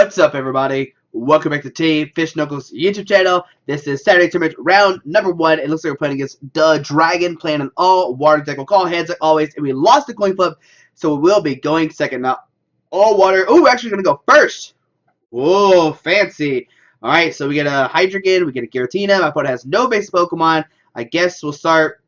What's up, everybody? Welcome back to Team Fish Knuckles YouTube channel. This is Saturday tournament round number 1. It looks like we're playing against the Dragon, playing an all-water deck. We'll call heads like always, and we lost the coin flip, so we will be going second. Now, all water. Oh, we're actually going to go first. Whoa, fancy. Alright, so we get a Hydreigon, we get a Giratina. My opponent has no base Pokemon. I guess we'll start.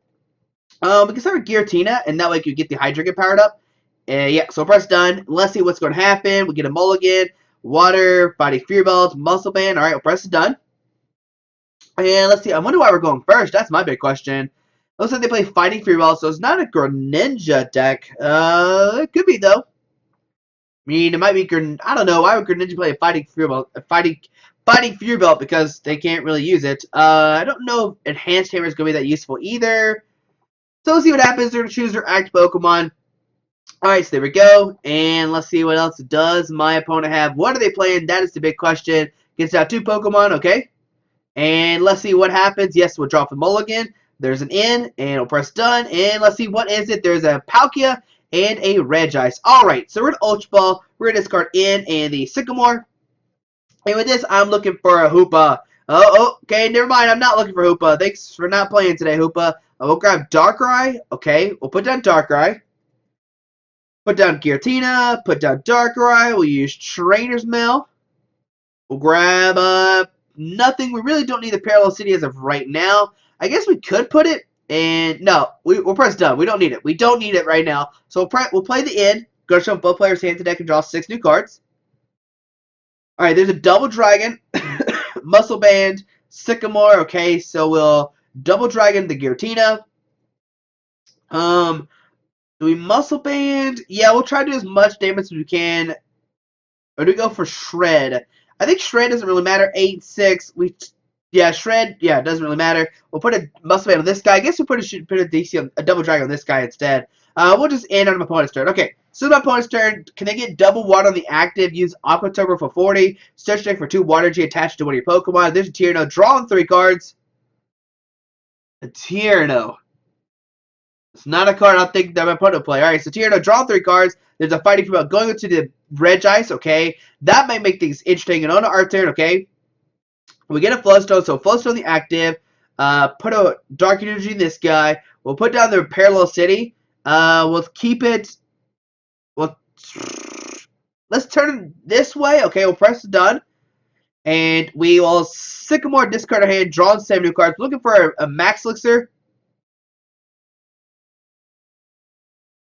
We can start with Giratina, and that way we can get the Hydreigon powered up. Yeah, so press done. Let's see what's going to happen. We get a Mulligan. Water, Fighting Fury Belt, Muscle Band. Alright, we'll press done. And let's see. I wonder why we're going first. That's my big question. Looks like they play Fighting Fury Belt, so it's not a Greninja deck. It could be, though. I mean, it might be I don't know. Why would Greninja play a Fighting Fury Belt? Fighting Fury Belt because they can't really use it. I don't know if Enhanced Hammer is going to be that useful either. So we'll see what happens. They're going to choose their active Pokemon. Alright, so there we go. And let's see what else does my opponent have. What are they playing? That is the big question. Gets out 2 Pokemon, okay. And let's see what happens. Yes, we'll drop the Mulligan. There's an N, and we'll press done. And let's see, what is it? There's a Palkia and a Regice. Alright, so we're in Ultra Ball. We're going to discard N and the Sycamore. And with this, I'm looking for a Hoopa. Oh, okay, never mind. I'm not looking for Hoopa. Thanks for not playing today, Hoopa. We'll grab Darkrai. Okay, we'll put down Darkrai. Put down Giratina, put down Darkrai, we'll use Trainers Mail. We'll grab, nothing. We really don't need the Parallel City as of right now. I guess we could put it, and no, we'll press done. We don't need it. We don't need it right now. So we'll play the end. Go show both players' hand to deck and draw 6 new cards. Alright, there's a double Dragon, Muscle Band, Sycamore. Okay, so we'll double Dragon the Giratina. Do we Muscle Band? Yeah, we'll try to do as much damage as we can. Or do we go for Shred? I think Shred doesn't really matter. 8-6. Shred. Yeah, it doesn't really matter. We'll put a Muscle Band on this guy. I guess we'll should put a DC, a double Dragon on this guy instead. We'll just end on my opponent's turn. Okay, so my opponent's turn. Can they get double water on the active? Use Aqua Turbo for 40. Search deck for 2 Water G attached to one of your Pokemon. There's a Tierno. Drawing 3 cards. A Tierno. It's not a card I don't think that my opponent will play. Alright, so Tierno, draw 3 cards. There's a Fighting Fury Belt going into the Regice, okay. That might make things interesting. And on our turn, okay, we get a Float Stone, so Float Stone the active. Put a Dark Energy in this guy. We'll put down the Parallel City. We'll keep it. Let's turn it this way. Okay, we'll press done. And we will Sycamore, discard our hand, draw 7 new cards. Looking for a Max Elixir.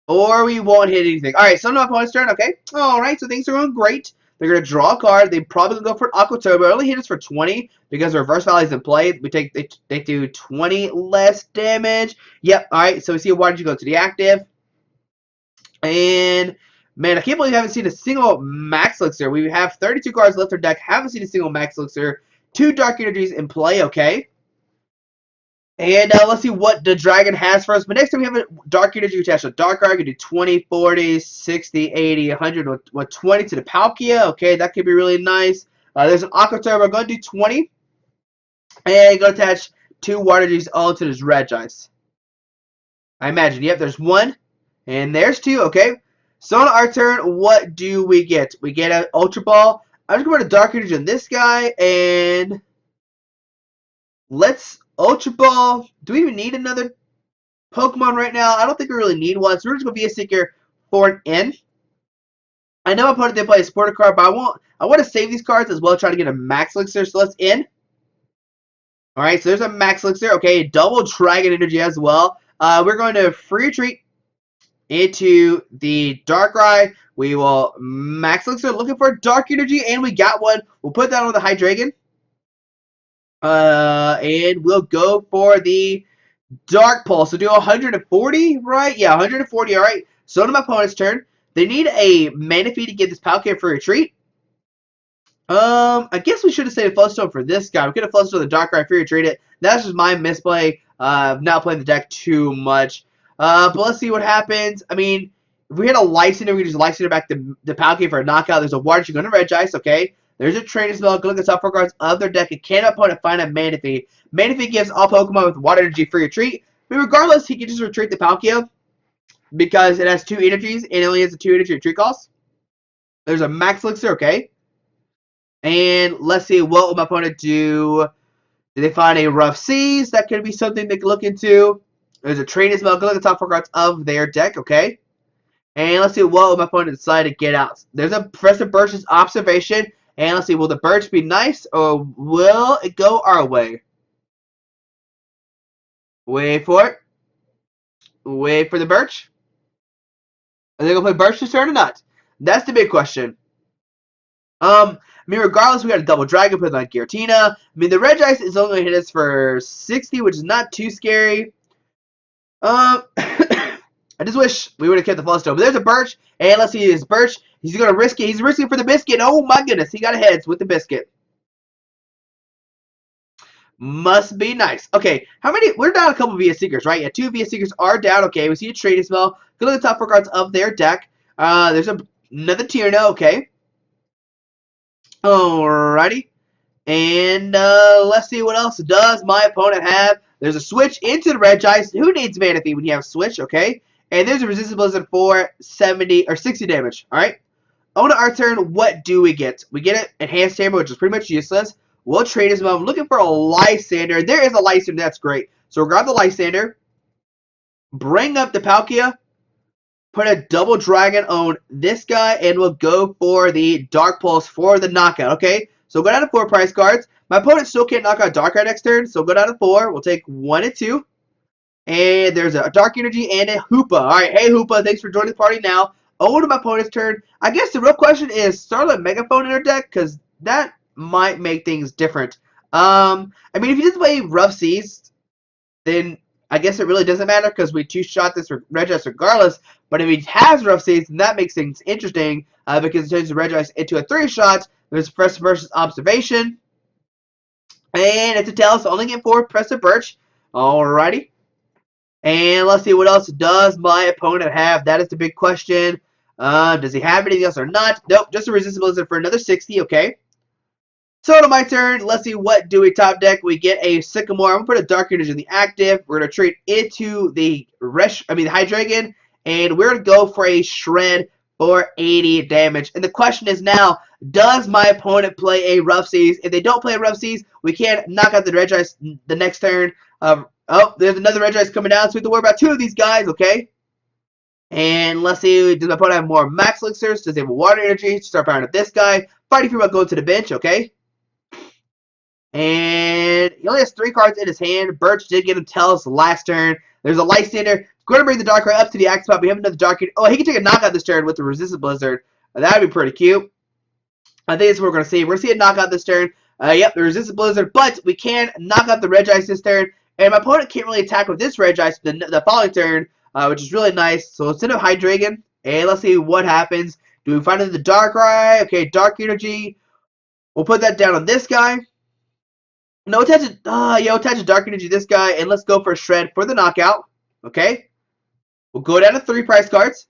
Or we won't hit anything. Alright, so my opponent's turn, okay. Alright, so things are going great. They're going to draw a card. They probably going to go for an Aqua Turbo. Only hit us for 20 because Reverse Valley is in play. They do 20 less damage. Yep, alright, so we see why did you go to the active. And, man, I can't believe we haven't seen a single Max Elixir. We have 32 cards left in our deck. Haven't seen a single Max Elixir. 2 Dark Energies in play, okay. And let's see what the Dragon has for us. But next time we have a Dark Energy attached to Darkrai. We can do 20, 40, 60, 80, 100, with 20 to the Palkia. Okay, that could be really nice. There's an Aqua Turbo. We're going to do 20. And going to attach 2 Water Gs all to this Regice. I imagine. Yep, there's 1. And there's 2. Okay. So on our turn, what do we get? We get an Ultra Ball. I'm just going to put a Dark Energy on this guy. And let's Ultra Ball. Do we even need another Pokemon right now? I don't think we really need one. So we're just going to be a Seeker for an N. I know my opponent did play a supporter card, but I want to save these cards as well, try to get a Max Elixir. So let's N. Alright, so there's a Max Elixir. Okay, double Dragon Energy as well. We're going to free retreat into the Darkrai. We will Max Elixir, looking for Dark Energy, and we got one. We'll put that on the Hydreigon. And we'll go for the Dark Pulse. So do 140, right? Yeah, 140, alright. So to my opponent's turn. They need a Manaphy to get this Palkia for retreat. I guess we should have saved Float Stone for this guy. We could have Float Stone the Darkrai for retreat it. That's just my misplay. Not playing the deck too much. But let's see what happens. I mean, if we hit a Lysandre, we can just Lysandre back the Palkia for a knockout. There's a Water G going to Regice, okay. There's a Trainers Mail. Go look at the top 4 cards of their deck. And can our opponent find a Manaphy? Manaphy gives all Pokemon with Water Energy free retreat. But regardless, he can just retreat the Palkia because it has 2 energies and it only has a 2 energy retreat cost. There's a Max Elixir, okay. And let's see, what will my opponent do? Did they find a rough seas? That could be something they could look into. There's a Trainers Mail. Go look at the top 4 cards of their deck, okay? And let's see what will my opponent decide to get out. There's a Professor Birch's observation. And let's see, will the Birch be nice or will it go our way? Wait for it. Wait for the Birch. Are they going to play Birch this turn or not? That's the big question. I mean, regardless, we got a double dragon put on Giratina. I mean, the red ice is only going to hit us for 60, which is not too scary. I just wish we would have kept the Float Stone. But there's a Birch, and let's see his Birch. He's going to risk it. He's risking for the biscuit. Oh my goodness, he got heads with the biscuit. Must be nice. Okay, how many? We're down a couple VS Seekers, right? Yeah, 2 VS Seekers are down. Okay, we see a Trainers Mail. Go look at the top 4 cards of their deck. There's another Tierno. Okay. Alrighty. And let's see what else does my opponent have. There's a switch into the red ice. Who needs Mana Feed when you have a switch? Okay. And there's a Resistance Blizzard for 70 or 60 damage. Alright. On our turn, what do we get? We get an Enhanced Hammer, which is pretty much useless. We'll trade as well. I'm looking for a Lysandre. There is a Lysandre. That's great. So we'll grab the Lysandre. Bring up the Palkia. Put a double dragon on this guy. And we'll go for the Dark Pulse for the knockout. Okay. So we'll go down to 4 price cards. My opponent still can't knock out Darkrai next turn. So we'll go down to 4. We'll take 1 and 2. And there's a Dark Energy and a Hoopa. Alright. Hey Hoopa. Thanks for joining the party now. On to my opponent's turn. I guess the real question is Startling Megaphone in her deck. Because that might make things different. I mean, if he doesn't play Rough Seas, then I guess it really doesn't matter because we 2-shot this Regice regardless. But if he has Rough Seas, then that makes things interesting because it turns the Regice into a 3-shot. There's Professor Birch's observation. And it's a tail, so only get 4 Professor Birch. Alrighty. And let's see what else does my opponent have. That is the big question. Does he have anything else or not? Nope, just a Resistance Blizzard for another 60, okay. So to my turn, let's see what do we top deck. We get a Sycamore. I'm gonna put a Dark Energy in the active. We're gonna trade into the Hydreigon, and we're gonna go for a Shred for 80 damage. And the question is now, does my opponent play a Rough Seas? If they don't play a Rough Seas, we can't knock out the Regice the next turn. Oh, there's another Regice coming down, so we have to worry about 2 of these guys, okay? And let's see, does my opponent have more Max Elixirs? Does he have a Water Energy? Start powering up this guy. Fighting for about going to the bench, okay? And he only has 3 cards in his hand. Birch did get him Tails last turn. There's a Lysandre. Going to bring the Darkrai up to the axe spot. We have another Dark. Oh, he can take a knockout this turn with the Resistance Blizzard. That would be pretty cute. I think that's what we're going to see. We're going to see a knockout this turn. Yep, the Resistance Blizzard. But we can knock out the Regice this turn. And my opponent can't really attack with this Regice the following turn, which is really nice. So instead of Hydreigon, and let's see what happens. Do we find the Darkrai? Okay, Dark Energy. We'll put that down on this guy. No, attach a Dark Energy to this guy, and let's go for a Shred for the knockout. Okay? We'll go down to 3 price cards.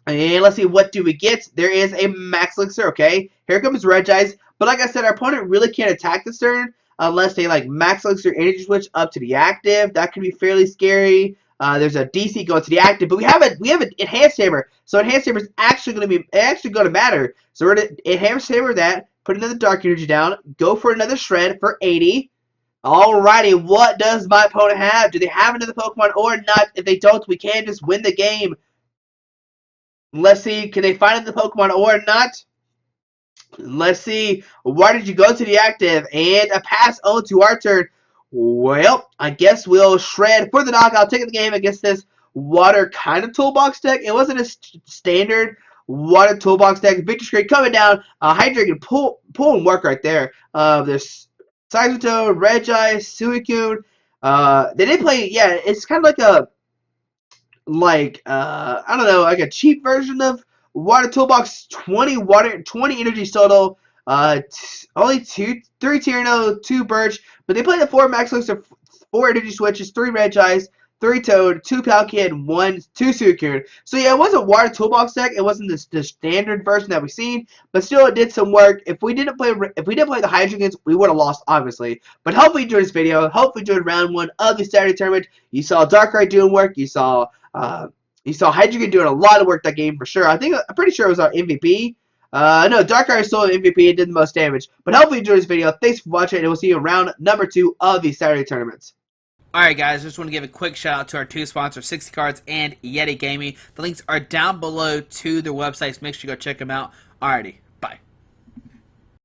And let's see, what do we get? There is a Max Elixir, okay? Here comes Regice. But like I said, our opponent really can't attack this turn unless they like Max Elixir Energy Switch up to the active. That could be fairly scary. There's a DC going to the active, but we have an Enhanced Hammer. So Enhanced Hammer is actually going to matter. So we're going to Enhanced Hammer that. Put another Dark Energy down. Go for another Shred for 80. Alrighty, what does my opponent have? Do they have another Pokemon or not? If they don't, we can just win the game. Let's see, can they find another Pokemon or not? Let's see, why did you go to the active? And a pass on to our turn. Well, I guess we'll Shred for the knockout. Taking the game against this water kind of toolbox deck. It wasn't a standard Water Toolbox deck. Victor Screen coming down. Hydreigon pull and work right there. There's Scyther, Regice, Suicune. They did play, yeah, it's kind of like a, I don't know, like a cheap version of Water Toolbox. 20 energy total. Only 3 Tierno, 2 Birch. But they played the 4 Max Elixir, 4 energy switches, 3 Regice, 3 Toad, 2 Palkia, and 2 Suicune. So yeah, it wasn't Water Toolbox deck. It wasn't the standard version that we've seen, but still it did some work. If we didn't play the Hydreigons, we would have lost, obviously. But hopefully you enjoyed this video. Hopefully you enjoyed round 1 of the Saturday tournament. You saw Darkrai doing work. You saw Hydreigon doing a lot of work that game for sure. I'm pretty sure it was our MVP. No, Darkrai is still MVP and did the most damage. But hopefully you enjoyed this video. Thanks for watching, and we'll see you in round number 2 of the Saturday tournaments. Alright guys, just want to give a quick shout out to our two sponsors, 60 Cards and Yeti Gaming. The links are down below to their websites. Make sure you go check them out. Alrighty.